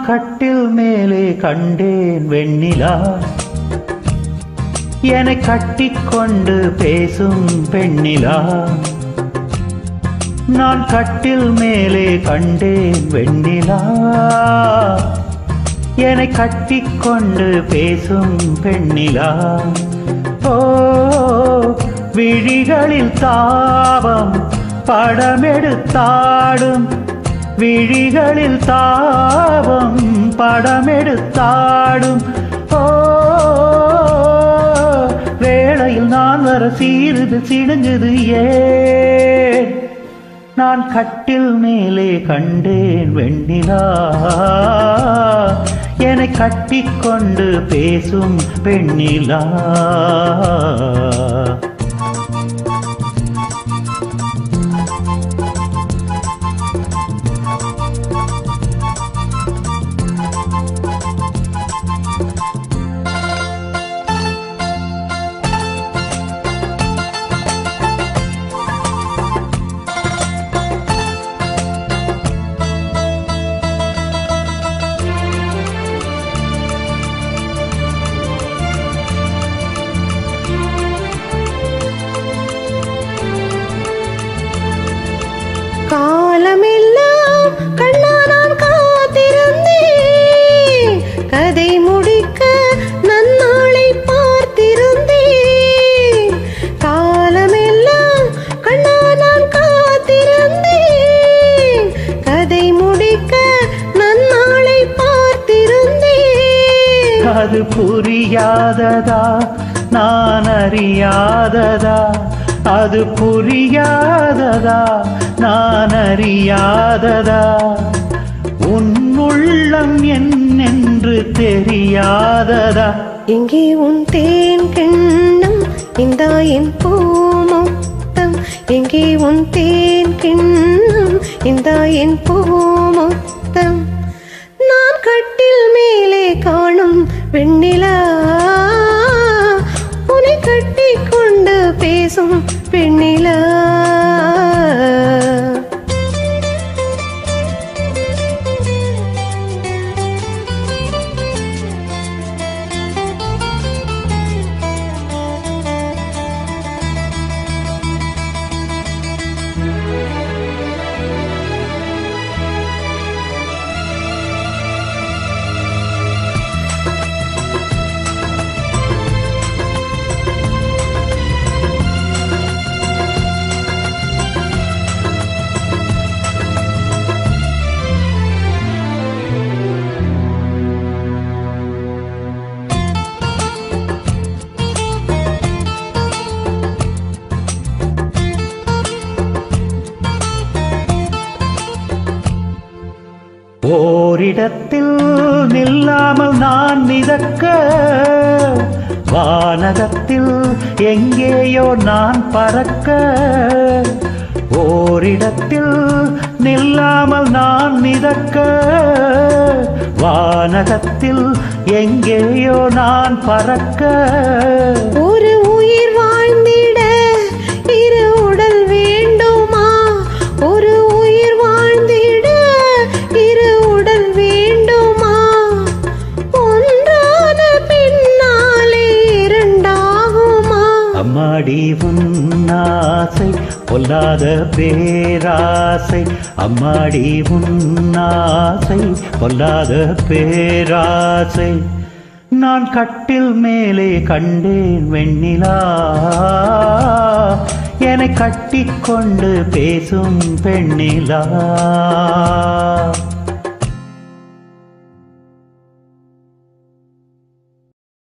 கட்டில் மேலே கண்டேன் வெண்ணிலா, என்னை கட்டிக்கொண்டு பேசும் பெண்ணிலா. நான் கட்டில் மேலே கண்டேன் வெண்ணிலா, என்னை கட்டிக்கொண்டு பேசும் பெண்ணிலா. ஓ விழிகளில் தாபம் படமெடுத்தாடும், விழிகளில் தாபம் படமெடுத்தாடும். ஓ வேளையில் நான் வர சீருது சிடுங்குது ஏன்? நான் கட்டில் மேலே கண்டேன் வெண்ணிலா, என்னை கட்டிக்கொண்டு பேசும் பெண்ணிலா. காலமெல்லாம் கண்ணா நான் காத்திருந்தேன், கதை முடிக்க நன்னாளை பார்த்திருந்தேன். காலமெல்லாம் கண்ணா நான் காத்திருந்தேன், கதை முடிக்க நன்னாளை பார்த்திருந்தேன். அது புரியாததா நான் அறியாததா, அது புரியாததா நான் அறியாததா, உன் உள்ளம் என்னென்று தெரியாததா. எங்கே உன் தேன் கிண்ணம் இந்தா என் பூமொத்தம், எங்கே உன் தேன் கிண்ணம் இந்தா என் பூமொத்தம். நான் கட்டில் மேலே காணும் வெண்ணிலா, உன்னை கட்டிக்கொண்டு பேசும் பெண்ணிலா. ஓரிடத்தில் நில்லாமல் நான் மிதக்க, வானகத்தில் எங்கேயோ நான் பறக்க. ஓரிடத்தில் நில்லாமல் நான் மிதக்க, வானகத்தில் எங்கேயோ நான் பறக்க. ஒரு உயிர் வாழ்ந்திட இரு உடல் வேண்டுமா, ஒரு உயிர் வாழ்ந்திட இரு உடல் வேண்டுமா, ஒன்றான பின்னாலே இரண்டாகுமா. அம்மாடி உன்னாசை பொல்லாத பேராசை, அம்மாடி உன்னாசை பொல்லாத பேராசை. நான் கட்டில் மேலே கண்டேன் வெண்ணிலா, என்னை கட்டிக்கொண்டு பேசும் பெண்ணிலா.